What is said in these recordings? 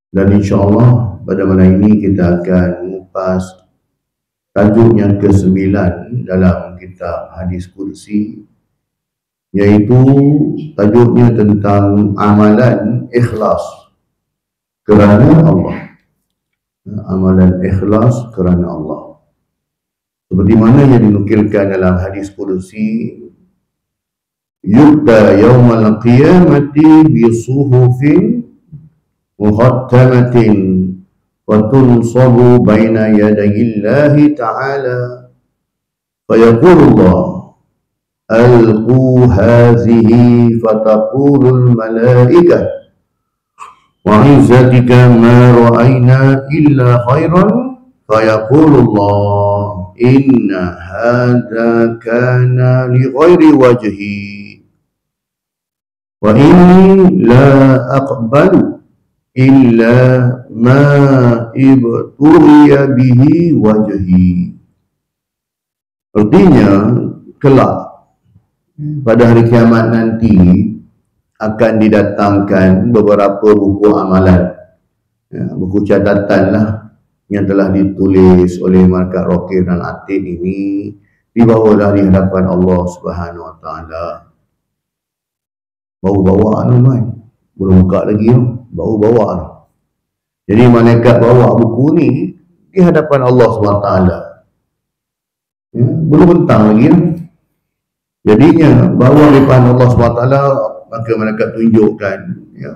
Dan insya-Allah pada malam ini kita akan mengupas tajuk yang ke-9 dalam kitab Hadis Qudsi, iaitu tajuknya tentang amalan ikhlas kerana Allah. Amalan ikhlas kerana Allah. Seperti mana yang dinukilkan dalam Hadis Qudsi, yubda yaumal qiyamati bi suhufin muhattamatin wa tunsabu baina yadayillahi ta'ala fayaqulu Allah alqu hazihi fataqulul malaikah wa izzatika ma ra'ayna illa khairan fayaqulu Allah inna hadha kana li ghairi wajhi wa inni la aqbalu illa ma ibtuliya bihi wajhi. Artinya kelak pada hari kiamat nanti akan didatangkan beberapa buku amalan, buku catatan lah, yang telah ditulis oleh Malaikat Raqib dan Atid ini, dibawalah di hadapan Allah Subhanahu Wa Taala. Baru bawa tuan, belum buka lagi tu. Baru bawa. Jadi malaikat bawa buku ni di hadapan Allah SWT. Belum bentang lagi. Jadinya bawa di hadapan Allah SWT, maka malaikat tunjukkan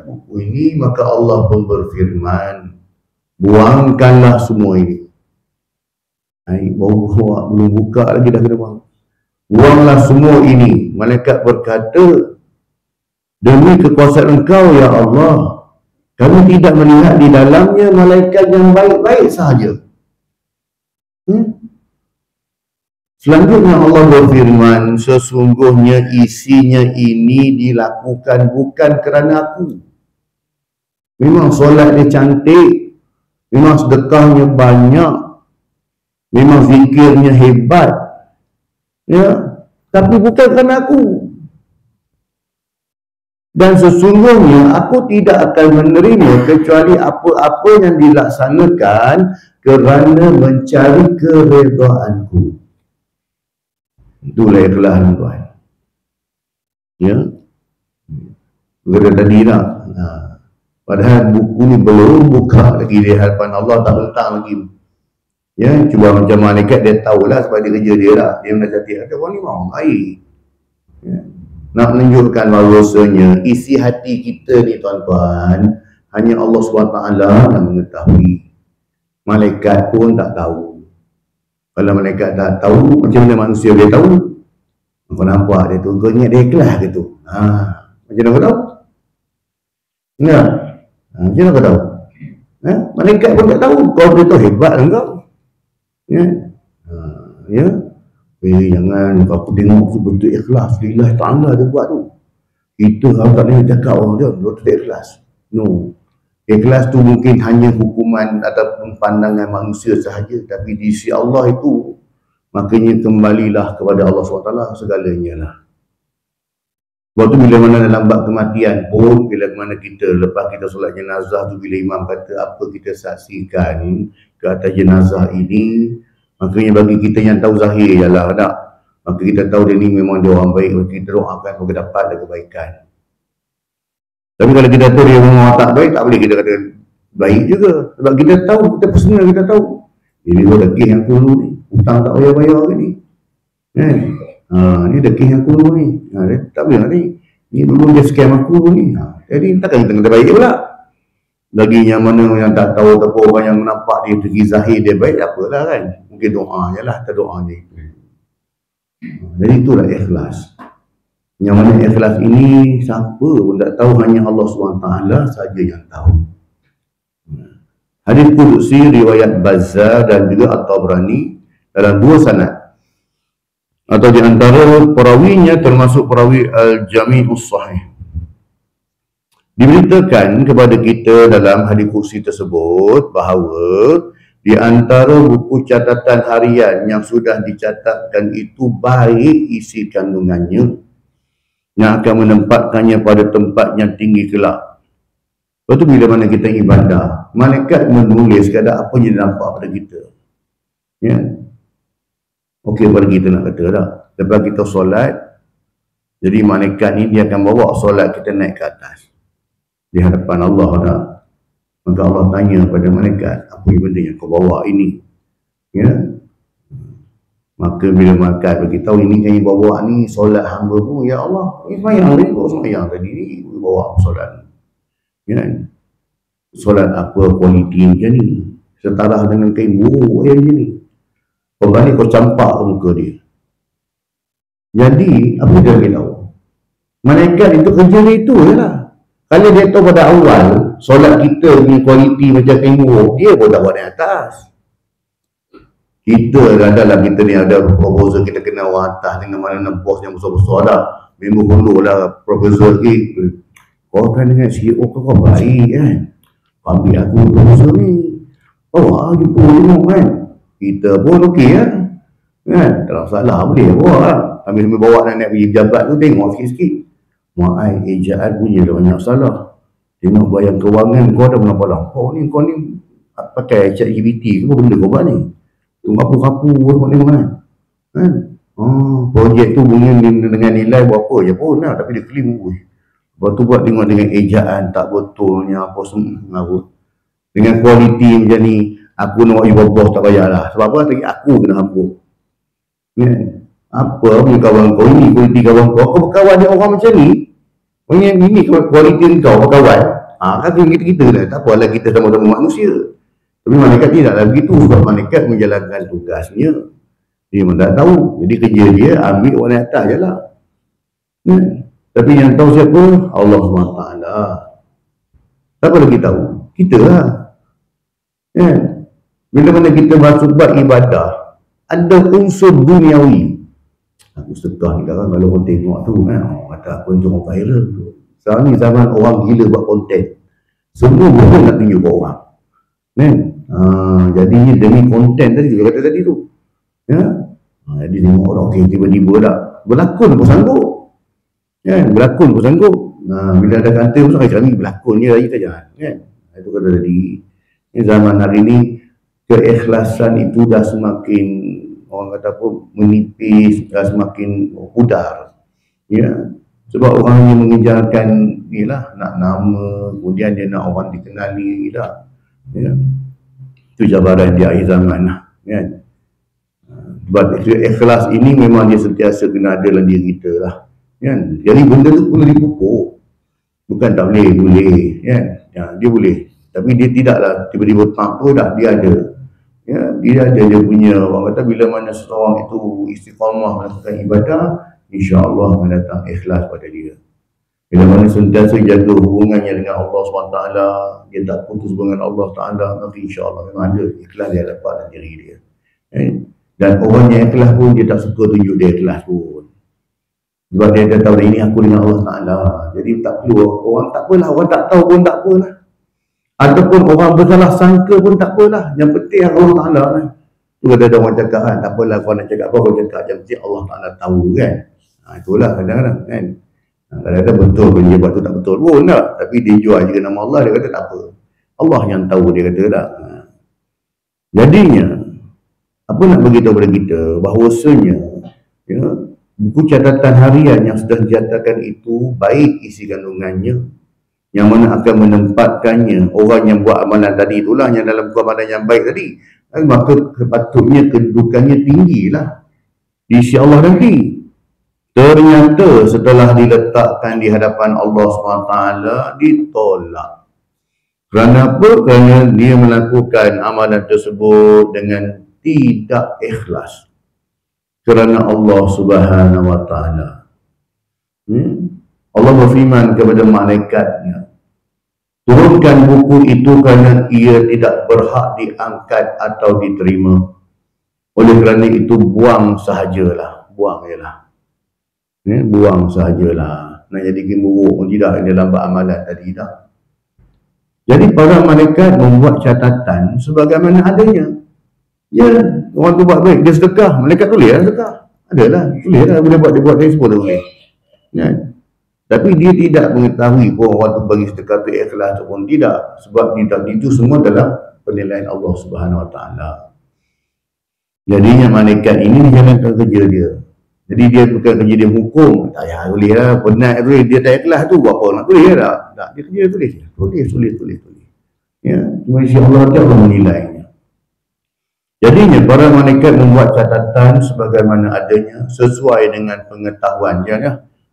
buku ini, maka Allah pun berfirman, buangkanlah semua ini. Baru bawa, belum buka lagi dah kena buang. Buanglah semua ini. Malaikat berkata, demi kekuasaan Engkau ya Allah, kami tidak melihat di dalamnya malaikat yang baik-baik sahaja. Selanjutnya Allah berfirman, sesungguhnya isinya ini dilakukan bukan kerana aku. Memang solat dia cantik, memang sedekahnya banyak, memang zikirnya hebat, tapi bukan kerana aku. Dan sesungguhnya aku tidak akan menerima kecuali apa-apa yang dilaksanakan kerana mencari keredaanku. Itulah ikhlas tuan. Kata tadi nak. Padahal buku ni belum buka lagi di hadapan Allah, tak bentang lagi. Cuba macam malaikat dia tahulah sebab dia kerja dia lah. Dia menasihati, ada orang ni mau baik. Nak menunjukkan bahawasanya isi hati kita ni tuan-tuan, hanya Allah SWT yang mengetahui. Malaikat pun tak tahu. Kalau malaikat tak tahu, macam mana manusia dia tahu? Kau nampak dia tu, kau ingat dia ikhlas ke tu? Macam mana kau tahu? Macam mana kau tahu? Malaikat pun tak tahu. Kau beritahu hebat lah kau. Jangan aku tengok tu betul ikhlas, lillahi ta'ala dia buat tu. Kita kalau tak boleh cakap orang dia betul ikhlas. No. Ikhlas tu mungkin hanya hukuman ataupun pandangan manusia sahaja, tapi di sisi Allah itu, makanya kembalilah kepada Allah SWT segalanya lah. Sebab tu bila mana dalam bab kematian pun, bila mana kita lepas kita solat jenazah tu, bila imam kata apa kita saksikan ke atas jenazah ini, makanya bagi kita yang tahu zahir ialah tak, maka kita tahu dia ni memang dia orang baik, maka kita doakan semoga dapat ada kebaikan. Tapi kalau kita tahu dia memang tak baik, tak boleh kita kata baik juga. Sebab kita tahu, kita personal kita tahu. Ini dia dekih yang aku dulu ni, hutang tak bayar-bayar ke ni. Ni dekih yang aku dulu ni. Dia tak boleh ni. Ni dulu dia scam aku ni. Jadi takkan kita kata baik pula. Lagi yang mana yang tak tahu ataupun orang yang nampak dia segi zahir dia baik, apalah kan. Mungkin doa je lah, terdoa je. Jadi itulah ikhlas. Yang mana ikhlas ini siapa pun tak tahu, hanya Allah SWT saja yang tahu. Hadis Qudsi riwayat Bazzar dan juga At-Tabrani dalam dua sanad. Atau di antara perawinya termasuk perawi Al-Jami'us Sahih. Diberitakan kepada kita dalam hadis Qudsi tersebut bahawa di antara buku catatan harian yang sudah dicatatkan itu baik isi kandungannya, yang akan menempatkannya pada tempat yang tinggi kelak. Lepas tu bila mana kita ibadah, malaikat menulis kadang apa yang nampak pada kita. Ya. Okey pada kita nak kata tak. Lepas kita solat, jadi malaikat ni dia akan bawa solat kita naik ke atas. Di hadapan Allah tak. Maka Allah tanya pada malaikat, apa benda yang kau bawa ini? Ya. Maka bila malaikat beritahu ini kan yang bawa ni solat hamba pun, ya Allah, ini semayang ni, kau semayang tadi ni, bawa solat. Ya. Solat apa kualiti macam ni? Setara dengan kain buruk yang macam ni. Kau balik kau campak ke muka dia. Jadi, apa dia beritahu? Malaikat itu kerja dia itu je lah. Kalau dia tahu pada awal, solat kita ni kualiti macam kain buruk, dia pun tak buat naik atas. Kita adalah kita ni ada proposal, kita kena orang atas dengan mana bos yang besar-besar dah. Memang dulu lah proposal ni. Kau kan dengan CEO kau baik kan. Ambil aku proposal ni. Oh, jumpa tengok kan. Kita pun okey kan. Kan? Tak ada masalah, boleh buat lah. Ambil bawa nak pergi pejabat tu, tengok sikit-sikit. Ma'ai ejaan punya dah banyak salah. Tengok bayang kewangan kau dah berapa kau ni pakai ChatGPT ke apa benda kau buat ni. Tu kapu-kapu tengok kan. Projek tu punya dengan nilai berapa je pun lah, tapi dia claim pun. Lepas tu buat tengok dengan ejaan tak betulnya apa semua. Dengan kualiti macam ni, aku nak buat bos tak payahlah. Sebab apa? Tadi aku kena hampuk. Kan? Apa punya kawan kau ini, kualiti kawan kau, kau berkawan dengan orang macam ni. Ini kualiti kau berkawan. Kata kita lah, tak apalah kita sama-sama manusia. Tapi malaikat tidaklah begitu, sebab malaikat menjalankan tugasnya. Dia memang tak tahu. Jadi kerja dia ambil orang atas je lah. Tapi yang tahu siapa? Allah SWT. Siapa lagi tahu? Kita lah. Bila mana kita masuk buat ibadah, ada unsur duniawi. Aku sedar ni kan kalau orang tengok tu kan, kata apa yang viral tu. Sekarang ni zaman orang gila buat konten. Semua benda nak tunjuk ke orang. Kan? Jadinya demi konten tadi juga kata tadi tu. Ya. Jadi tengok orang okey tiba-tiba dah berlakon pun sanggup. Ya, berlakon pun sanggup. Bila ada kata pun kami berlakon je lagi saja. Kan? Itu kata tadi. Zaman hari ni keikhlasan itu dah semakin orang kata apa menipis, dah semakin pudar. Ya. Sebab orang yang mengejarkan inilah nak nama, kemudian dia nak orang dikenali lah. Ya. Itu cabaran di akhir zaman lah. Kan? Sebab ikhlas ini memang dia sentiasa kena ada dalam diri kita lah. Kan? Jadi benda tu perlu dipupuk. Bukan tak boleh, boleh. Kan? Ya, dia boleh. Tapi dia tidaklah tiba-tiba tak tu dah, dia ada. Ya, dia ada dia punya, orang kata bila mana seseorang itu istiqamah melakukan ibadah, insya-Allah akan datang ikhlas pada dia. Bila mana sentiasa jaga hubungannya dengan Allah SWT, dia tak putus dengan Allah Ta'ala, nanti insya-Allah memang ada ikhlas dia dapat dalam diri dia. Dan orang yang ikhlas pun dia tak suka tunjuk dia ikhlas pun. Sebab dia tahu ini aku dengan Allah Ta'ala. Jadi tak perlu orang tak apalah, orang tak tahu pun tak apalah. Ataupun orang bersalah sangka pun tak apalah. Yang penting Allah Ta'ala lah. Tu ada orang cakap kan, tak apalah kau nak cakap apa, kau cakap yang penting Allah Ta'ala tahu kan. Itulah kadang-kadang kan. Kadang-kadang betul pun dia buat tu tak betul pun tak. Tapi dia jual juga nama Allah, dia kata tak apa. Allah yang tahu, dia kata tak. Jadinya, apa nak beritahu kepada kita bahawasanya ya, buku catatan harian yang sudah dinyatakan itu baik isi kandungannya, yang mana akan menempatkannya orang yang buat amalan tadi itulah yang dalam buku amalan yang baik tadi, maka sepatutnya kedudukannya tinggilah di sisi Allah nanti. Ternyata setelah diletakkan di hadapan Allah SWT ditolak. Kerana apa? Kerana dia melakukan amalan tersebut dengan tidak ikhlas kerana Allah Subhanahu Wa Taala. Allah berfirman kepada malaikatnya, turunkan buku itu kerana ia tidak berhak diangkat atau diterima. Oleh kerana itu buang sahajalah, buang jelah. Buang sahajalah. Nak jadi buruk pun tidak, dia lambat amalan tadi dah. Jadi para malaikat membuat catatan sebagaimana adanya. Ya, orang tu buat baik, dia sedekah, malaikat tulis lah sedekah. Adalah, tulis lah, boleh buat, dia buat Facebook tu boleh. Ya. Tapi dia tidak mengetahui pun waktu bagi sedekah tu ikhlas ataupun tidak, sebab itu semua dalam penilaian Allah Subhanahu Wa Taala. Jadinya malaikat ini dijalankan kerja dia. Jadi dia bukan kerja dia hukum, tak payah tulis lah, penat tulis, dia tak ikhlas tu buat apa nak tulis tak? Tak, dia kerja tulis. Ya, cuma isi Allah dia akan menilainya. Jadinya para malaikat membuat catatan sebagaimana adanya sesuai dengan pengetahuannya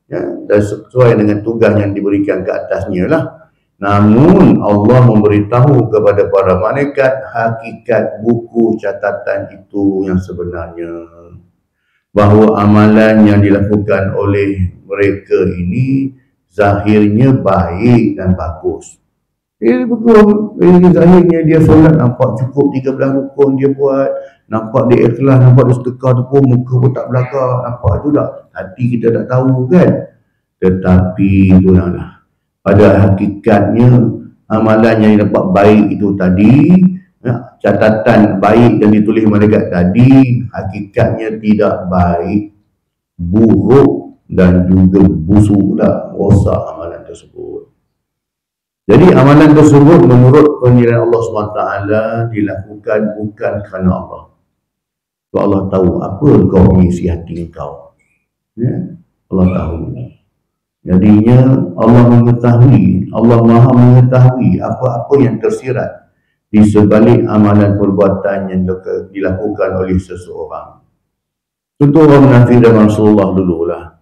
ya, dan sesuai dengan tugas yang diberikan ke atasnya lah. Namun Allah memberitahu kepada para malaikat hakikat buku catatan itu yang sebenarnya, bahawa amalan yang dilakukan oleh mereka ini zahirnya baik dan bagus. Betul, zahirnya dia solat nampak cukup 13 rukun dia buat, nampak dia ikhlas, nampak dia sedekah tu pun muka pun tak belakang, nampak tu tak, hati kita tak tahu kan. Tetapi itulah, pada hakikatnya amalan yang dapat baik itu tadi, catatan baik yang ditulis malaikat tadi hakikatnya tidak baik, buruk dan juga busuklah, rosak amalan tersebut. Jadi amalan tersebut menurut penilaian Allah SWT dilakukan bukan kerana Allah. Sebab Allah tahu apa kau mengisi hati kau. Ya? Allah tahu. Jadinya Allah mengetahui, Allah Maha mengetahui apa-apa yang tersirat di sebalik amalan perbuatan yang dilakukan oleh seseorang. Contoh orang munafik dan Rasulullah dululah.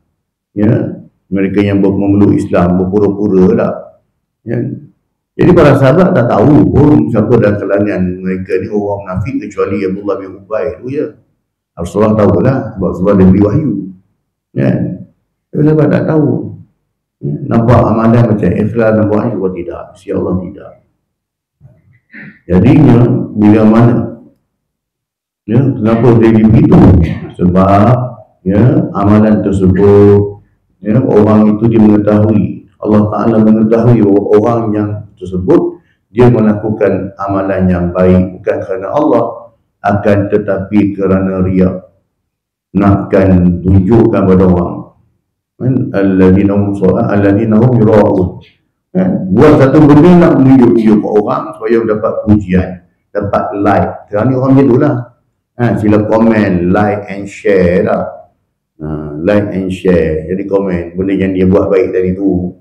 Ya, mereka yang memeluk Islam berpura-pura tak. Ya. Jadi para sahabat tak tahu pun siapa dalam kalangan mereka ni orang munafik kecuali Abdullah bin Ubay tu ya. Rasulullah tahulah sebab dia beri wahyu. Ya. Tapi sahabat tak tahu. Ya. Nampak amalan macam ikhlas, nampak juga tidak. Si Allah tidak. Jadinya bila mana? Ya, kenapa jadi begitu? Sebab ya amalan tersebut ya orang itu dia mengetahui. Allah Ta'ala mengetahui orang yang tersebut dia melakukan amalan yang baik bukan kerana Allah, akan tetapi kerana riya, nakkan tunjukkan pada orang. Alladzina hum yura'un. Buat satu benda nak menunjuk ke orang supaya dapat pujian, dapat like. Kerana orang macam itulah. Sila komen, like and share lah. Like and share. Jadi komen benda yang dia buat baik tadi tu.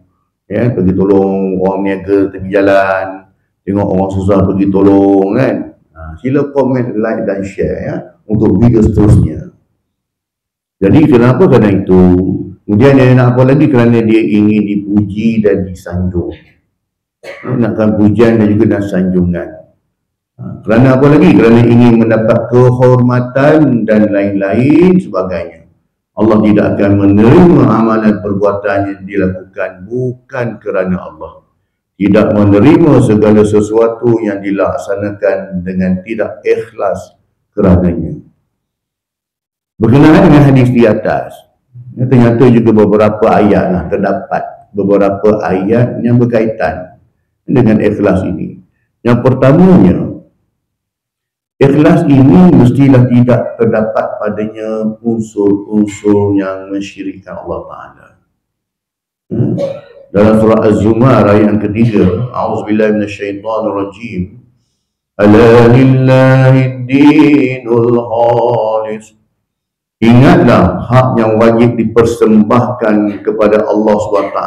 Ya, pergi tolong orang niaga tepi jalan, tengok orang susah pergi tolong kan. Sila komen, like dan share ya untuk video seterusnya. Jadi kenapa? Kerana itu. Kemudian dia nak apa lagi? Kerana dia ingin dipuji dan disanjung. Nakkan pujian dan juga dan sanjungan. Kerana apa lagi? Kerana ingin mendapat kehormatan dan lain-lain sebagainya. Allah tidak akan menerima amalan perbuatan yang dilakukan bukan kerana Allah. Tidak menerima segala sesuatu yang dilaksanakan dengan tidak ikhlas kerananya. Berkenaan dengan hadis di atas, ternyata juga beberapa ayat terdapat beberapa ayat yang berkaitan dengan ikhlas ini. Yang pertamanya, ikhlas ini mestilah tidak terdapat padanya unsur-unsur yang mensyirikkan Allah Ta'ala. Dalam surah Az-Zumar ayat yang ketiga, A'udzubillahi minasyaitonirrajim. Ala lillahi dinul khalis. Ingatlah hak yang wajib dipersembahkan kepada Allah SWT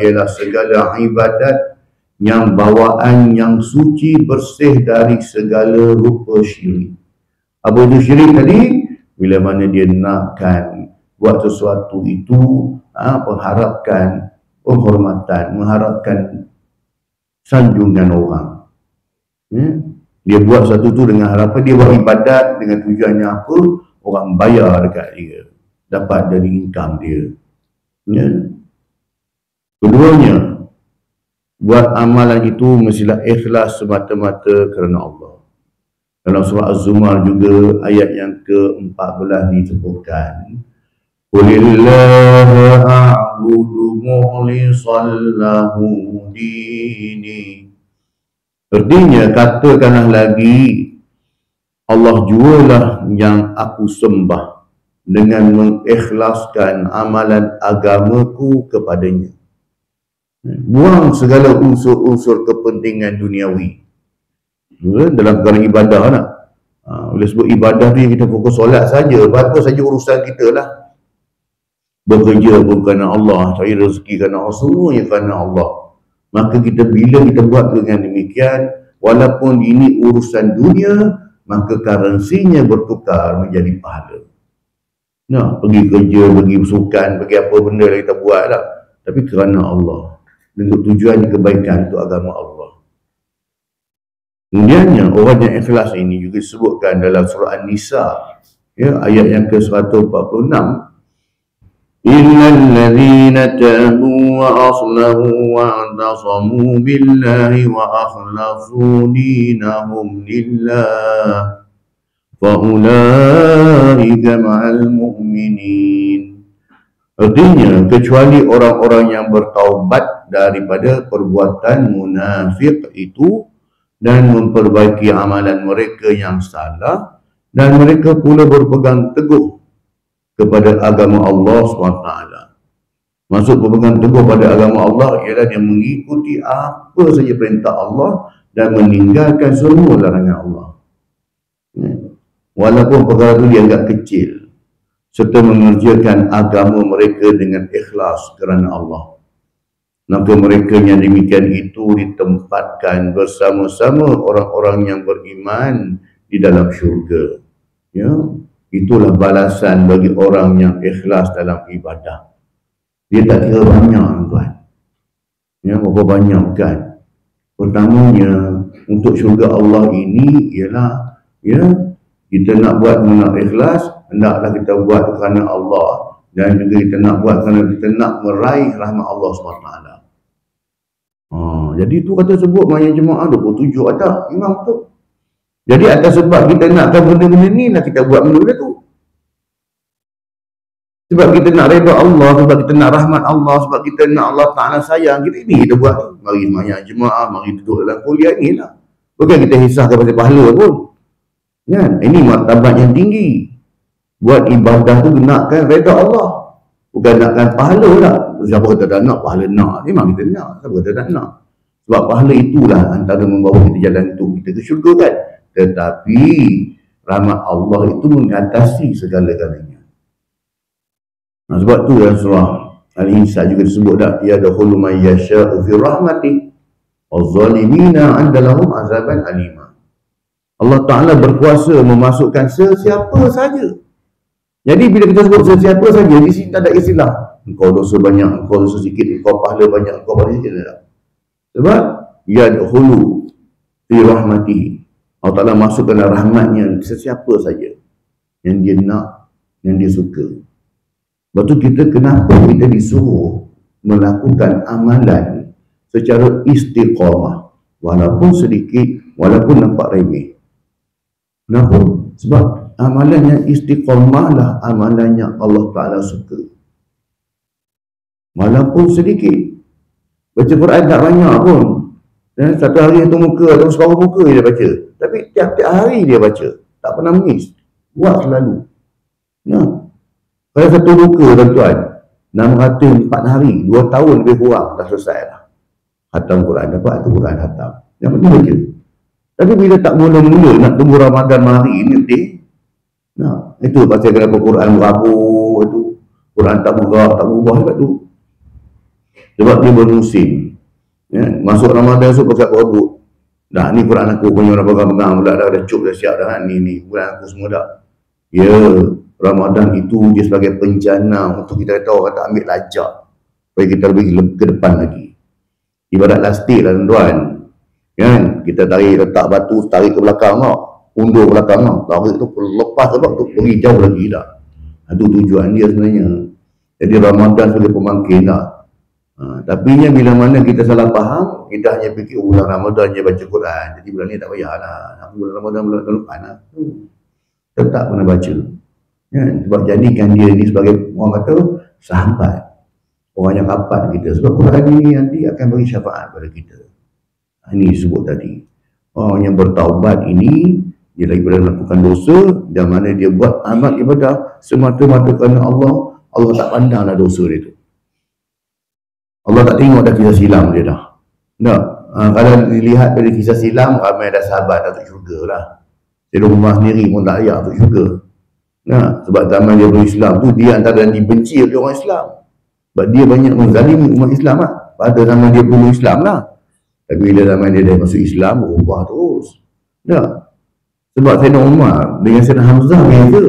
ialah segala ibadat yang bawaan yang suci bersih dari segala rupa syirik. Apa itu syirik tadi? Bila mana dia nakkan buat sesuatu itu mengharapkan penghormatan, mengharapkan sanjungan orang. Dia buat sesuatu itu dengan harapan dia buat ibadat dengan tujuannya apa? Orang bayar dekat dia, dapat dari income dia. Keduanya, buat amalan itu mestilah ikhlas semata-mata kerana Allah. Dalam surah Az-Zumar juga ayat yang ke-14 disebutkan, Qulillaha a'budu mukhlishan lahu dini. Artinya, katakanlah lagi, Allah jualah yang aku sembah dengan mengikhlaskan amalan agamaku kepadanya. Buang segala unsur-unsur kepentingan duniawi dalam perkara ibadah nak. Bila sebut ibadah ni kita fokus solat saja, apa saja urusan kita lah. Bekerja pun kerana Allah, cari rezeki kerana Allah, semuanya kerana Allah. Maka bila kita buat dengan demikian, walaupun ini urusan dunia, maka currency-nya bertukar menjadi pahala. Nah, pergi kerja, pergi bersukan, pergi apa benda yang kita buat lah, tapi kerana Allah, untuk tujuan kebaikan untuk agama Allah. Kemudiannya orang yang ikhlas ini juga disebutkan dalam surah An-Nisa, ya, ayat yang ke-146. Illal ladzina tabu wa aslahu wa antasamu billahi wa akhlasu dinahum lillah fa ulaika ma'al mu'minin. Artinya, kecuali orang-orang yang bertaubat daripada perbuatan munafik itu dan memperbaiki amalan mereka yang salah, dan mereka pula berpegang teguh kepada agama Allah SWT. Maksud berpegang teguh pada agama Allah ialah dia mengikuti apa saja perintah Allah dan meninggalkan semua larangan Allah. Walaupun perkara itu dianggap kecil, serta mengerjakan agama mereka dengan ikhlas kerana Allah. Maka mereka yang demikian itu ditempatkan bersama-sama orang-orang yang beriman di dalam syurga. Ya, itulah balasan bagi orang yang ikhlas dalam ibadah. Dia tak kira banyak, tuan. Ya, berapa banyak kan? Pertamanya, untuk syurga Allah ini ialah, ya, kita nak buat dengan ikhlas, hendaklah kita buat kerana Allah, dan juga kita nak buat kerana kita nak meraih rahmat Allah SWT. Jadi tu kata sebut Maya Jemaah 27 ada imam tu. Jadi atas sebab kita nakkan benda-benda ni lah kita buat benda-benda tu. Sebab kita nak redha Allah, sebab kita nak rahmat Allah, sebab kita nak Allah Ta'ala sayang kita, ini kita buat ni. Mari Maya Jemaah, mari duduk dalam kuliah ni lah. Bukan kita hisahkan pasal pahala pun. Kan? Ini martabat yang tinggi. Buat ibadah tu nakkan redha Allah, bukan nakkan pahala lah. Siapa kata tak nak pahala? Nak, memang kita nak. Siapa kata tak nak? Sebab pahala itulah antara membawa kita jalan itu kita ke syurga kan. Tetapi rahmat Allah itu mengatasi segala-galanya. Sebab tu dalam surah Al-Insan juga disebut dah, yadkhulu man yasha'u fi rahmati waz-zalimina 'inda lahum azaban alima. Allah Ta'ala berkuasa memasukkan sesiapa saja. Jadi bila kita sebut sesiapa saja, di sini tak ada istilah engkau dosa banyak, engkau dosa sikit, engkau pahala banyak, engkau pahala sikit, tak. Sebab yadkhulu fi rahmatihi, Allah Ta'ala masukkan rahmatnya sesiapa saja yang dia nak, yang dia suka. Sebab tu kenapa kita disuruh melakukan amalan secara istiqamah, walaupun sedikit, walaupun nampak remeh. Kenapa? Sebab amalan yang istiqamah lah amalan yang Allah Ta'ala suka, walaupun sedikit. Baca Quran tak banyak pun, satu hari satu muka atau separuh muka dia baca, tapi tiap-tiap hari dia baca, tak pernah menangis, buat selalu. Kalau satu muka tuan-tuan 604 hari, 2 tahun lebih kurang dah selesai lah khatam Quran, dapat tu Quran khatam. Yang penting baca. Tapi bila tak mula-mula nak tunggu Ramadan hari ini nanti, itu pasal kenapa Quran berabur, itu Quran tak berubah sebab tu. Sebab dia bermusim. Ya, masuk Ramadan esok pakai berabur. Dah ni Quran aku punya orang pegang-pegang pula dah cup dah siap dah kan. Ni Quran aku semua dah. Ya, Ramadan itu dia sebagai penjana untuk kita kata orang kata ambil lajak supaya kita lebih ke depan lagi. Ibarat lastik lah tuan. Kan? Kita letak batu, tarik ke belakang tau. Undur ke belakang tau. Tarik tu lepas sebab tu pergi jauh lagi dah. Itu tujuan dia sebenarnya. Jadi Ramadan sebagai pemangkin lah. Tapi bila mana kita salah faham, kita hanya fikir bulan Ramadan je baca Quran, jadi bulan ni tak payahlah, bulan Ramadan bulan depan lah. Tetap kena baca. Ya, sebab jadikan dia ni sebagai orang kata sahabat, orang yang rapat kita. Sebab Quran ini nanti akan beri syafaat pada kita. Ini disebut tadi. Orang yang bertaubat ini, dia lagi pada melakukan dosa, dan mana dia buat amal ibadah semata-mata kerana Allah, Allah tak pandanglah dosa dia tu. Allah tak tengok dah kisah silam dia dah. Tak. Kalau dilihat dari kisah silam, ramai dah sahabat dah masuk syurga lah. Sayyidina Umar sendiri pun tak layak masuk syurga. Nah, sebab zaman dia berislam tu, dia antara yang dibenci oleh orang Islam. Sebab dia banyak menzalimi umat Islam lah. Pada zaman dia belum Islam lah. Tapi bila zaman dia dah masuk Islam, berubah terus. Tak. Sebab Sayyidina Umar dengan Sayyidina Hamzah beza.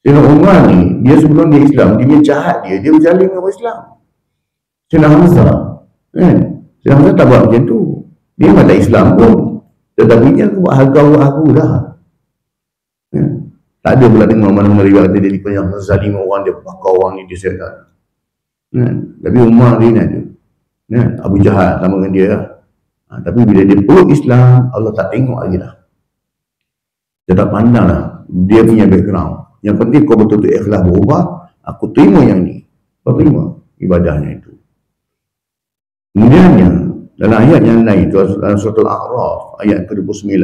Sayyidina Umar ni, dia sebelum dia Islam, dia jahat dia berzalim dengan orang Islam. Sayyidina Hamzah, Sayyidina Hamzah tak buat macam tu. Dia memang tak Islam pun. Tetapi dia buat harga-harga dah. Tak ada pula dengar mana-mana riwayat dia banyak menzalim orang, dia bakar orang ni, dia sehat. Tapi Umar ni ada. Abu Jahal sama dengan dia lah. Tapi bila dia peluk Islam, Allah tak tengok lagi dah. Dia tak pandang lah dia punya background. Yang penting kau betul-betul ikhlas berubah, aku terima yang ni. Kau terima ibadahnya itu. Kemudiannya dalam ayat yang lain, dalam surah Al-A'raf ayat ke-29,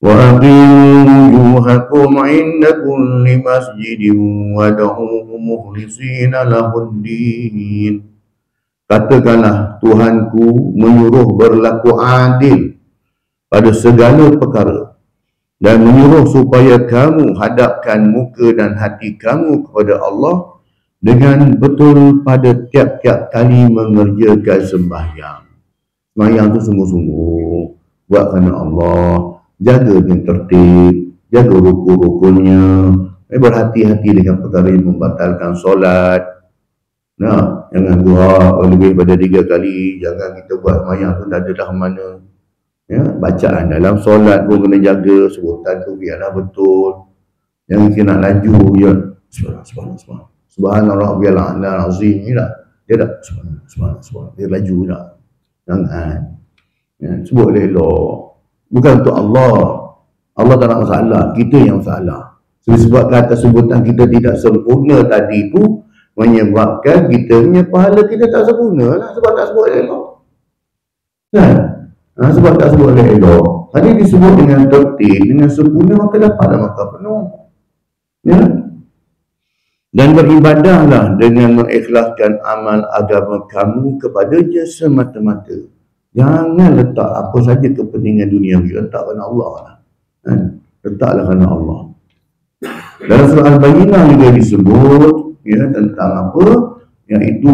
وَأَقِيمُوا وُجُوهَكُمْ عِنْدَ كُلِّ مَسْجِدٍ وَادْعُوهُ مُخْلِصِينَ لَهُ الدِّينَ. Katakanlah, Tuhanku menyuruh berlaku adil pada segala perkara dan menyuruh supaya kamu hadapkan muka dan hati kamu kepada Allah dengan betul pada tiap-tiap kali mengerjakan sembahyang. Sembahyang tu sungguh-sungguh buat kerana Allah, jaga dengan tertib, jaga rukun-rukunnya, berhati-hati dengan perkara yang membatalkan solat. Nah, jangan buat lebih pada 3 kali, jangan kita buat sembahyang tu dah ada dah mana. Ya, bacaan dalam solat pun kena jaga, sebutan tu biarlah betul. Jangan kita nak laju je. Subhanallah rabbiyal a'la azim ni lah. Dia tak subhanallah. Dia laju tak. Jangan. Ya, sebut elok. Bukan untuk Allah. Allah tak nak masalah, kita yang salah. Sebab kata sebutan kita tidak sempurna tadi tu menyebabkan kita punya pahala kita tak sempurna lah, sebab tak sebut elok. Kan? Sebab tak sebut elok. Tadi disebut dengan tertib, dengan sempurna, maka dapatlah maka penuh. Ya? Dan beribadahlah dengan mengikhlaskan amal agama kamu kepada-Nya semata-mata. Jangan letak apa saja kepentingan dunia, letak kerana Allah lah. Letaklah kerana Allah. Dalam surah Al-Bayyinah juga disebut tentang apa, iaitu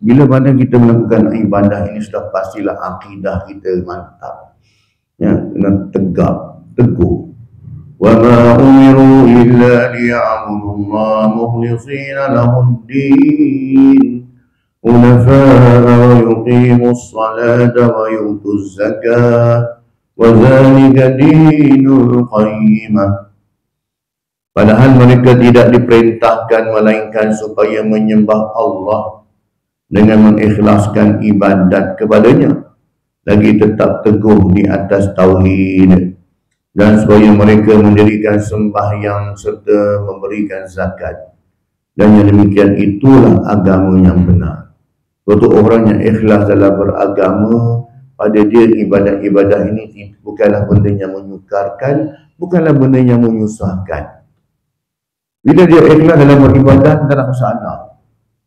bila mana kita melakukan ibadah ini sudah pastilah akidah kita mantap, dengan tegak, teguh. Wa ma umiru illa liya'budullaha mukhlishina lahud-din hunafa'a wa yuqimus salata wa yutuz zakata wa dzalika dinul qayyimah. Padahal mereka tidak diperintahkan melainkan supaya menyembah Allah dengan mengikhlaskan ibadat kepadanya, lagi tetap teguh di atas tauhid, dan supaya mereka mendirikan sembahyang serta memberikan zakat. Dan yang demikian itulah agama yang benar. Untuk orang yang ikhlas dalam beragama, pada dia ibadah-ibadah ini bukanlah benda yang menyukarkan, bukanlah benda yang menyusahkan. Bila dia ikhlas dalam beribadah, tak ada masalah.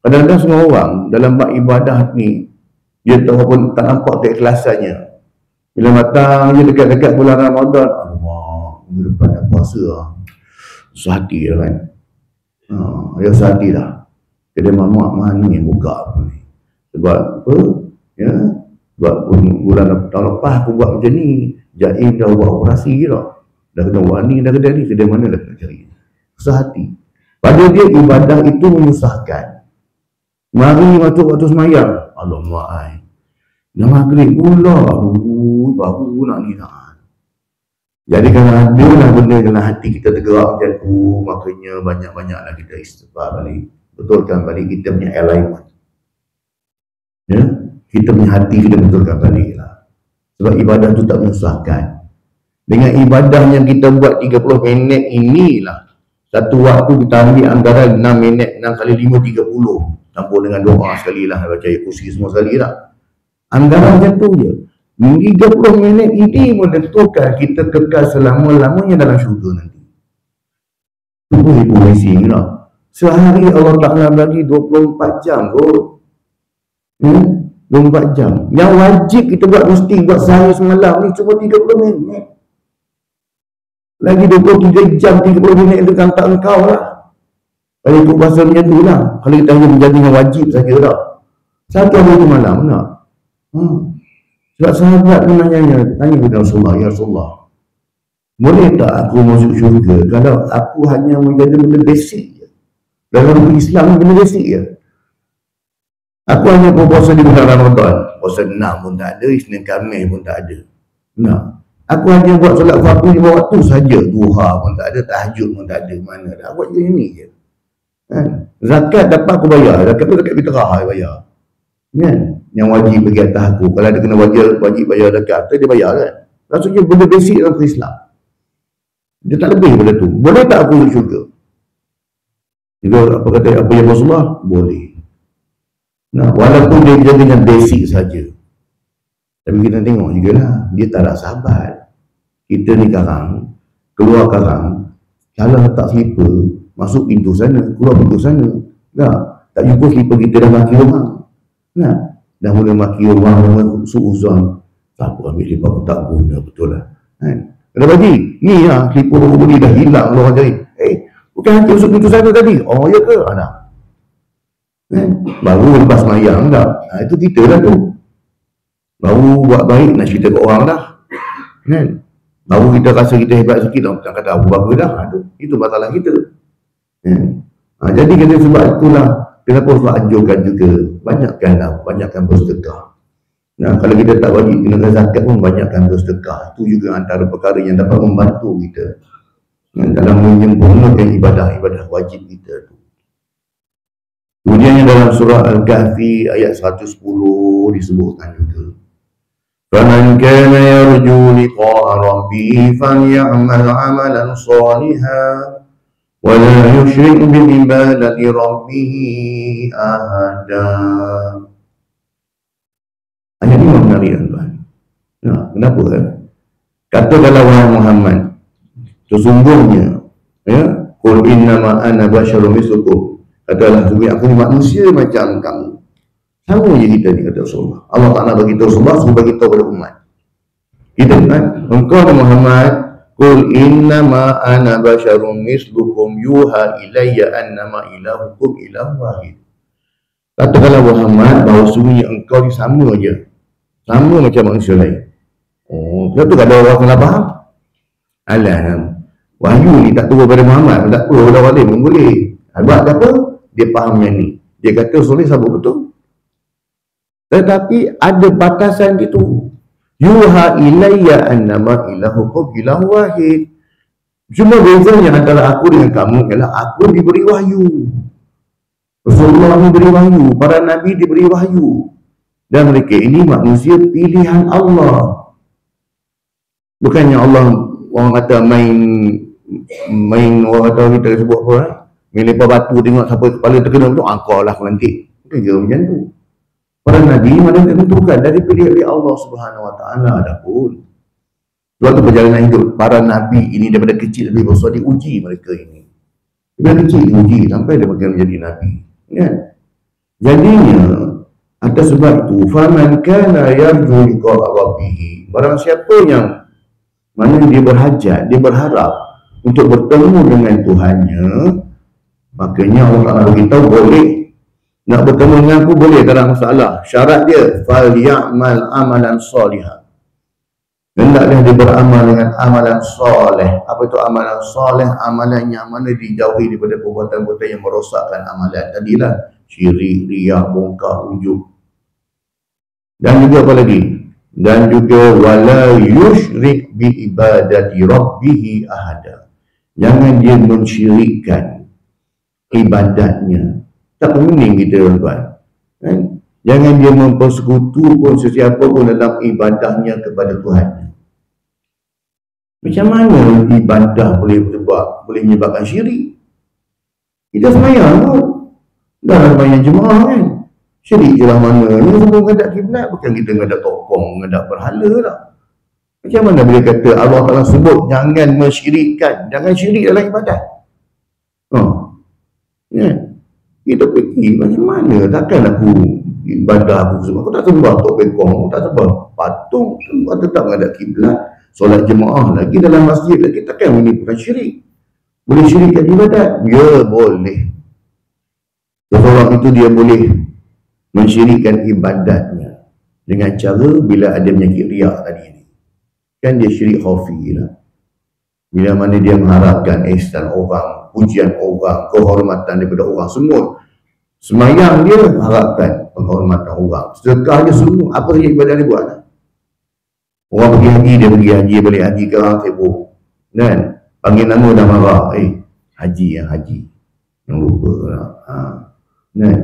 Kadang-kadang semua orang dalam beribadah ni, dia tahu pun tak nampak keikhlasannya. Bila matang je dekat-dekat bulan Ramadan, Allah, minggu depan nak puasa lah. Susah hati lah kan. Dia susah hati lah. Kedai mamak mana yang buka apa ni. Sebab apa? Ya, sebab bulan tahun lepas aku buat macam ni. Jaim dah buat operasi lah. Dah kena buat ni, dah kedai ni. Kedai mana dah kena cari. Susah hati. Pada dia ibadah itu menyusahkan. Mari waktu semayang, alamak, dah maghrib pula, baru nak ni tak. Jadi kalau ada lah benda dalam hati kita tergerak macam tu, makanya banyak-banyaklah kita istighfar balik, betulkan balik kita punya alignment. Ya, kita punya hati kita betulkan balik lah. Sebab ibadah tu tak menyusahkan. Dengan ibadah yang kita buat 30 minit inilah, satu waktu kita ambil anggaran 6 minit, 6 kali 5, 30. Campur dengan doa sekali lah, baca ayat kursi semua sekali lah. Anggaran macam tu je. 30 minit ini menentukan kita kekal selama-lamanya dalam syurga nanti. Itu ibu isi lah. Sehari Allah Ta'ala bagi 24 jam kot. 24 jam. Yang wajib kita buat mesti buat sehari semalam ni cuma 30 minit. Lagi 23 jam 30 minit itu kan tak engkau lah. Kalau ikut bahasa macam tu lah. Kalau kita hanya menjadi yang wajib saja tak. Satu hari tu malam tak. Sebab sahabat pun tanya kepada Rasulullah, ya Rasulullah, boleh tak aku masuk syurga kalau aku hanya menjadi benda basic je? Dalam Islam benda basic je. Aku hanya berpuasa di bulan Ramadan. Puasa 6 pun tak ada, Isnin Khamis pun tak ada. Nah, aku hanya buat solat fardu 5 waktu saja. Duha pun tak ada, tahajud pun tak ada. Mana dah buat je ni je. Kan? Zakat dapat aku bayar. Zakat pun zakat fitrah saya bayar. Kan? Yang wajib bagi atas aku. Kalau ada kena wajib bayar zakat, dia bayar kan. Maksudnya benda basic dalam Islam. Dia tak lebih benda tu. Boleh tak aku masuk syurga? Juga apa yang Rasulullah? Boleh. Nah, walaupun dia berjaga dengan basic saja. Tapi kita tengok juga lah, dia tak nak sahabat. Kita ni karang, keluar karang, salah letak slipper, masuk pintu sana, keluar pintu sana. Tak jumpa slipper kita dah maki orang. Dah mula maki orang, suuzon. Tak apa, ambil slipper aku tak guna, betul lah. Kena bagi, ni lah, slipper aku beli dah hilang orang cari. Bukan hati masuk pintu sana tadi. Oh ya ke? Baru lepas mayang dah. Itu kita lah tu. Baru buat baik nak cerita ke orang dah. Baru kita rasa kita hebat sikit dah. Tak kata aku bagus dah. Itu masalah kita. Jadi kita sebab itulah kenapa Rasulullah anjurkan juga banyakkan bersedekah. Kalau kita tak bagi kena zakat pun banyakkan bersedekah. Itu juga antara perkara yang dapat membantu kita dalam menyempurnakan ibadah-ibadah wajib kita tu. Kemudian dalam surah Al-Kahfi ayat 110 disebutkan juga, فَمَنْ كَانَ يَرْجُو لِقَاءَ رَبِّهِ فَلْيَعْمَلْ عَمَلًا صَالِحًا وَلَا يُشْرِكْ بِعِبَادَةِ رَبِّهِ أَحَدًا. Ayat ini menarik tuan. Kenapa kan? Katakanlah wahai Muhammad, sesungguhnya qul innama ana basyarum mislukum. Katalah sesungguhnya aku ni manusia macam kamu. Sama je kita ni, kata Rasulullah. Allah Ta'ala bagi tahu Rasulullah, suruh bagi tahu pada umat kita kan. Engkau Muhammad, qul innama ana basyarum mislukum yuha ilayya annama ilahukum ilahu wahid. Katakanlah Muhammad bahawa sesungguhnya engkau ni sama je, sama macam manusia lain. Sebab tu ada orang salah faham. Wahyu ni tak turun pada Muhammad, tak turun pada orang lain pun boleh. Sebab apa? Dia faham yang ni. Dia kata Rasulullah sabut betul. Tetapi ada batasan gitu. Yuha ilayya annama ilahukum ilahu wahid. Cuma bezanya antara aku dengan kamu ialah aku diberi wahyu. Rasulullah diberi wahyu, para nabi diberi wahyu. Dan mereka ini manusia pilihan Allah. Bukannya Allah orang kata main orang kata kita sebut apa melempar batu tengok siapa kepala terkena tu angkau lah nanti. Bukan je macam tu. Para nabi mana ditentukan dari pilihan oleh Allah Subhanahu Wa Taala adapun. Suatu perjalanan hidup para nabi ini daripada kecil lebih besar diuji mereka ini. Daripada kecil diuji sampai dia menjadi nabi. Kan? Jadinya atas sebab itu faman kana yarju liqa'a rabbih. Barang siapa yang mana dia berhajat, dia berharap untuk bertemu dengan Tuhannya, makanya Allah Ta'ala beritahu boleh nak bertemu dengan aku, boleh, tak ada masalah. Syarat dia falyamal amalan salihah, hendaklah dia beramal dengan amalan soleh. Apa itu amalan soleh? Amalan yang mana dijauhi daripada perbuatan-perbuatan yang merosakkan amalan tadilah, syirik, riya, bongkar, ujub. Dan juga apa lagi? Dan juga wala yusyrik bi ibadati rabbih ahada. Jangan dia mensyirikkan ibadatnya. Tak penting kita tuan. Kan? Jangan dia mempersekutukan sesiapa pun dalam ibadahnya kepada Tuhan. Macam mana ibadah boleh menyebabkan syirik? Kita semayang pun dah semayang jemaah kan. Syirik je lah mana ni, semua menghadap kiblat, bukan kita menghadap tokong, menghadap berhala lah. Macam mana boleh kata Allah Ta'ala sebut jangan mensyirikkan, jangan syirik dalam ibadat. Kita fikir macam mana, takkan aku ibadah aku semua. Aku tak sembah tok bekong, aku tak sembah patung, aku tetap menghadap kiblat, solat jemaah lagi dalam masjid lagi. Takkan ini bukan syirik? Boleh syirikkan ibadat? Ya, boleh. Seseorang itu dia boleh mensyirikkan ibadatnya dengan cara bila ada penyakit riak tadi ni. Kan dia syirik khafi lah. Bila mana dia mengharapkan ihsan orang, pujian orang, kehormatan daripada orang semua. Semayang dia harapkan penghormatan orang. Sedekah dia semua. Apa saja ibadah dia buat? Orang pergi haji, dia pergi haji, balik haji ke orang sibuk. Kan? Panggil nama dah marah. Haji yang haji. Yang lupa lah. Kan?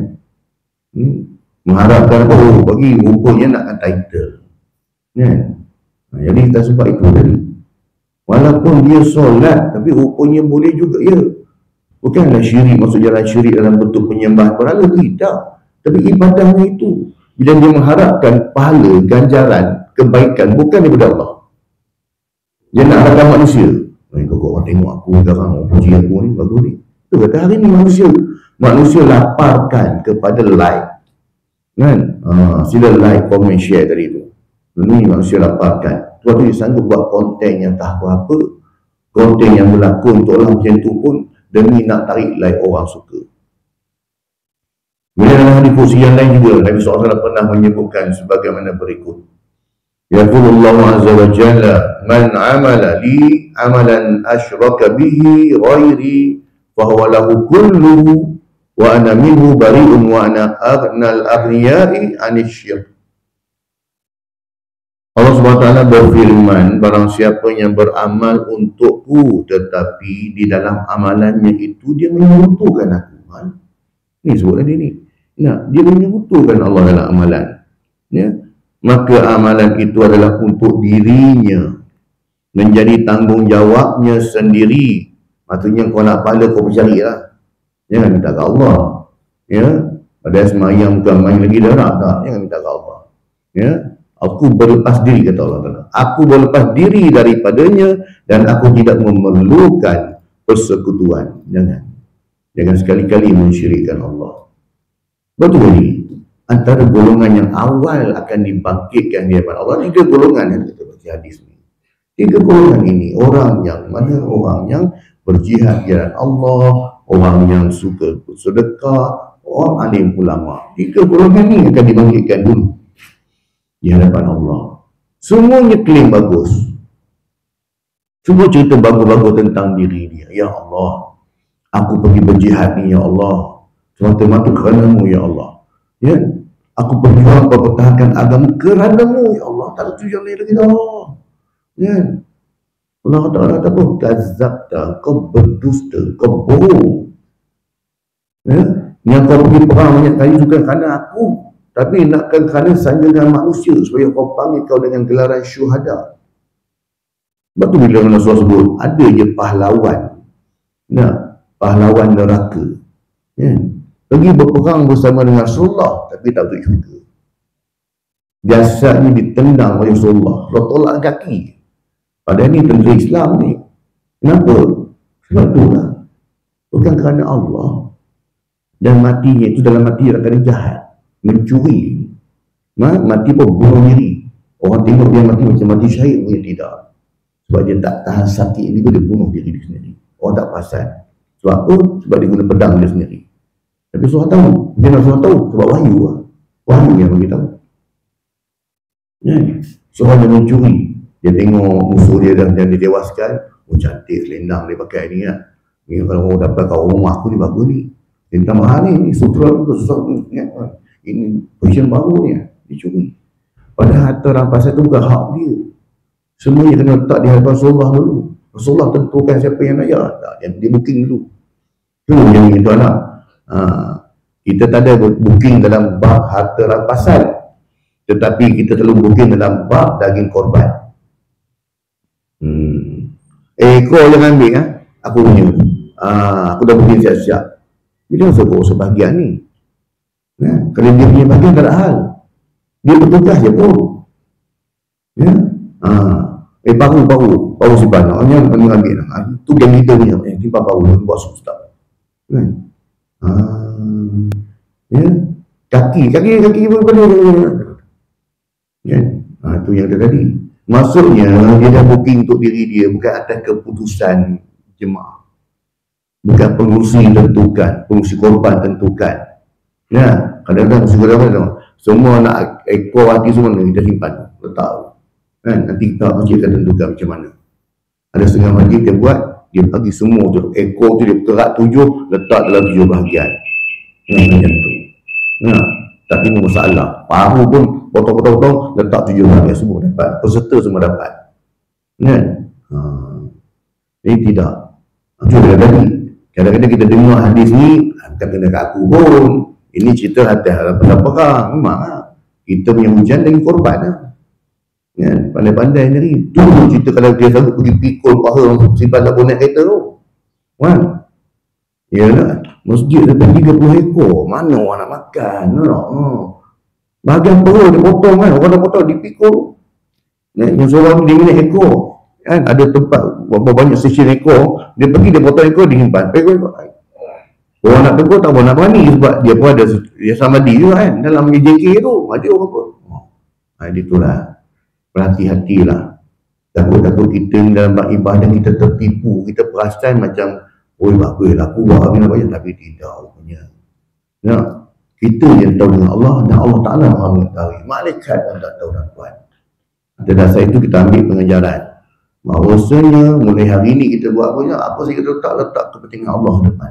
Mengharapkan apa? Bagi rupanya nakkan title. Kan? Jadi kita sebab itu tadi. Walaupun dia solat, tapi rupanya boleh juga ya. Bukanlah syirik, maksud jalan syirik dalam bentuk penyembahan berhala, tidak. Tapi ibadahnya itu, bila dia mengharapkan pahala, ganjaran, kebaikan, bukan daripada Allah. Dia nak harapkan manusia. Kau orang tengok aku sekarang, puji aku ni, bagus ni. Itu kata hari ni manusia laparkan kepada like. Kan? Sila like, comment, share tadi tu. Ini manusia laparkan. Sebab tu dia sanggup buat konten yang tak apa-apa, konten yang berlakon untuk orang macam tu pun demi nak tarik like orang suka. Kemudian dalam hadis kursi yang lain juga Nabi SAW pernah menyebutkan sebagaimana berikut. Yaqulullahu azza wa jalla, man amala li amalan asyraka bihi ghairi fahuwa lahu kulluhu wa ana minhu bari'un wa ana aghnal aghniyai anisyirk. Allah SWT berfirman, barang siapa yang beramal untukku tetapi di dalam amalannya itu dia menyekutukan aku. Ini sebut tadi ni. Nah, dia menyekutukan Allah dalam amalan. Ya. Maka amalan itu adalah untuk dirinya. Menjadi tanggungjawabnya sendiri. Maksudnya kau nak pahala kau bercari lah. Jangan minta ke Allah. Ya. Pada semayang bukan main lagi darah tak. Jangan minta ke Allah. Ya. Aku berlepas diri, kata Allah Ta'ala. Aku berlepas diri daripadanya dan aku tidak memerlukan persekutuan. Jangan sekali-kali mensyirikkan Allah. Betul ini. Antara golongan yang awal akan dibangkitkan di hadapan Allah, 3 golongan yang kita baca hadis ni. 3 golongan ini, orang yang berjihad di jalan Allah, orang yang suka sedekah, orang alim ulama. 3 golongan ini akan dibangkitkan dulu di hadapan Allah. Semuanya klaim bagus. Semua cerita bagus-bagus tentang diri dia. Ya Allah, aku pergi berjihad ni ya Allah, semata-mata kerana-Mu ya Allah. Ya, aku berjuang mempertahankan agama kerana-Mu ya Allah. Tak ada tujuan lain lagi dah. Ya, Allah Ta'ala kata apa? Kazabta, kau berdusta, kau bohong. Ya, yang kau pergi perang banyak kali juga kerana aku. Tapi nakkan kerana sanjungan manusia supaya kau panggil kau dengan gelaran syuhada. Sebab tu bila Rasulullah sebut, ada je pahlawan. Nah, pahlawan neraka. Ya. Pergi berperang bersama dengan Rasulullah, tapi tak betul juga. Jasadnya ditendang oleh Rasulullah. Rasulullah tolak kaki. Padahal ni tentera Islam ni. Kenapa? Sebab tu lah. Bukan kerana Allah. Dan matinya itu dalam mati kerana jahat. Mencuri, mati pun bunuh diri. Orang tengok dia mati macam mati syahid, dia tidak. Sebab dia tak tahan sakit ni, dia bunuh diri dia sendiri. Orang tak perasan. Sebab apa? Sebab dia guna pedang dia sendiri. Tapi Rasulullah tahu. Dia nak Rasulullah tahu sebab wahyu lah. Wahyu yang beritahu. Ya. Seorang yang mencuri, dia tengok musuh dia dan dia dewaskan. Oh cantik selendang dia pakai ni lah. Ni kalau orang dapat kat rumah aku ni bagus ni. Selendang mahal ni sutra tu susah ni. Ini position baru ni, dicuri. Padahal harta rampasan itu bukan hak dia. Semuanya kena letak di hadapan Rasulullah dulu. Rasulullah tentukan siapa yang nak tak, dia booking dulu. Itu yang itu anak. Kita tak ada booking dalam bab harta rampasan, tetapi kita selalu booking dalam bab daging korban. Kau jangan ambil aku punya. Aku dah booking siap-siap. Bila kau sebahagian ni? Kalau dia punya bagian tak ada hal, dia bertugas je pun. Ya. Paru simpan. Hanya ambil lah. Itu yang kita punya. Simpan paru, buat substak. Kan? Ya. Kaki berbalik. Kan? Itu yang ada tadi. Maksudnya dia dah booking untuk diri dia, bukan atas keputusan jemaah, bukan pengurusi tentukan, pengurusi korban tentukan. Ya, kadang-kadang pengurusi korban tu semua nak ekor hati semua kita simpan, letak. Kan? Nanti kita masjid akan tentukan macam mana. Ada setengah masjid dia buat, dia bagi semua tu ekor tu dia kerak 7, letak dalam 7 bahagian. Macam tu. Nah, tak timbul masalah. Paru pun potong-potong letak 7 bahagian, semua dapat. Peserta semua dapat. Kan? Ini tidak. Macam tadi, kadang-kadang kita dengar hadis ni, bukan kena kat aku pun. Ini cerita hati-hati perang. Memang lah. Kita punya hujan dari korban lah. Kan? Pandai-pandai ni. Tu cerita kalau dia sanggup pergi pikul paha simpan tak bonek kereta tu. Kan? Yalah, masjid dapat 30 ekor. Mana orang nak makan? Bahagian perut dia potong kan. Orang dah potong dipikul. Yang seorang dia minat ekor. Kan? Ada tempat berapa banyak stesen ekor. Dia pergi dia potong ekor, dia simpan. Ekor. Orang nak tegur tak nak berani sebab dia pun ada dia samadi juga kan dalam JK tu. Ada orang pun. Itulah. Berhati-hatilah. Takut-takut kita dalam ibadah kita tertipu. Kita perasan macam bagus aku buat habis banyak, tapi tidak rupanya. Ya, kita yang tahu dengan Allah dan Allah Ta'ala maha mengetahui. Malaikat pun tak tahu dan Tuhan. Atas dasar itu kita ambil pengajaran bahawasanya mulai hari ini kita buat apa saja kita letak kepentingan Allah depan.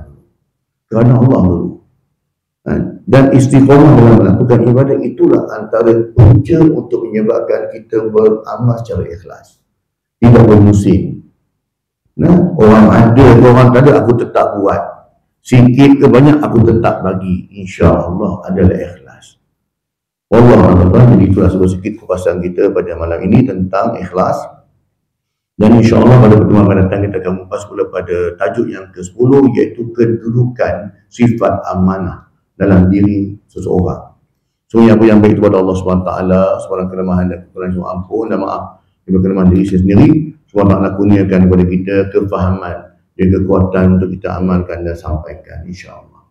Kerana Allah dulu. Dan istiqamah dalam melakukan ibadah itulah antara punca untuk menyebabkan kita beramal secara ikhlas. Tidak bermusim. Orang ada ke orang tak ada, aku tetap buat. Sikit ke banyak, aku tetap bagi. InsyaAllah adalah ikhlas. Allah jadi itulah sedikit kupasan kita pada malam ini tentang ikhlas. Dan insyaAllah pada pertemuan akan datang kita akan mengupas pula pada tajuk yang ke-10, iaitu kedudukan sifat amanah dalam diri seseorang. So apa yang baik kepada Allah SWT, sebarang kelemahan dan kekurangan semua ampun dan maaf daripada kelemahan diri saya sendiri. SWT kurniakan kepada kita kefahaman dan kekuatan untuk kita amalkan dan sampaikan insyaAllah.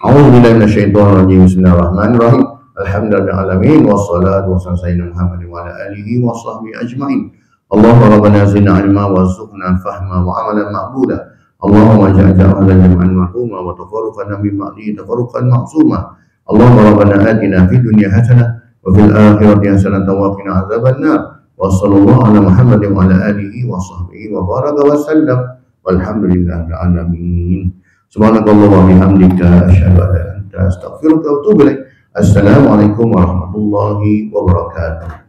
A'udzubillahi minasyaitonirrajim. Bismillahirrahmanirrahim. Alhamdulillahil alamin wassalatu wassalamu ala sayyidina Muhammadin wa ala alihi wa sahbihi ajma'in. Allahumma rabbana zidna ilma warzuqna fahma wa amalan maqbulah. Allahumma ja'al hadha jam'an marhuma wa tafarruqana min ba'dihi tafarruqan ma'suma. Allahumma rabbana atina fid dunya hasanah wa fil akhirati hasanah wa qina adzabannar. Wa sallallahu ala Muhammadin wa ala alihi wa sahbihi wa baraka wa sallam. Walhamdulillahil alamin. Subhanakallah wa bihamdika asyhadu an la ilaha illa anta astaghfiruka wa atubu ilaik. Assalamualaikum warahmatullahi wabarakatuh.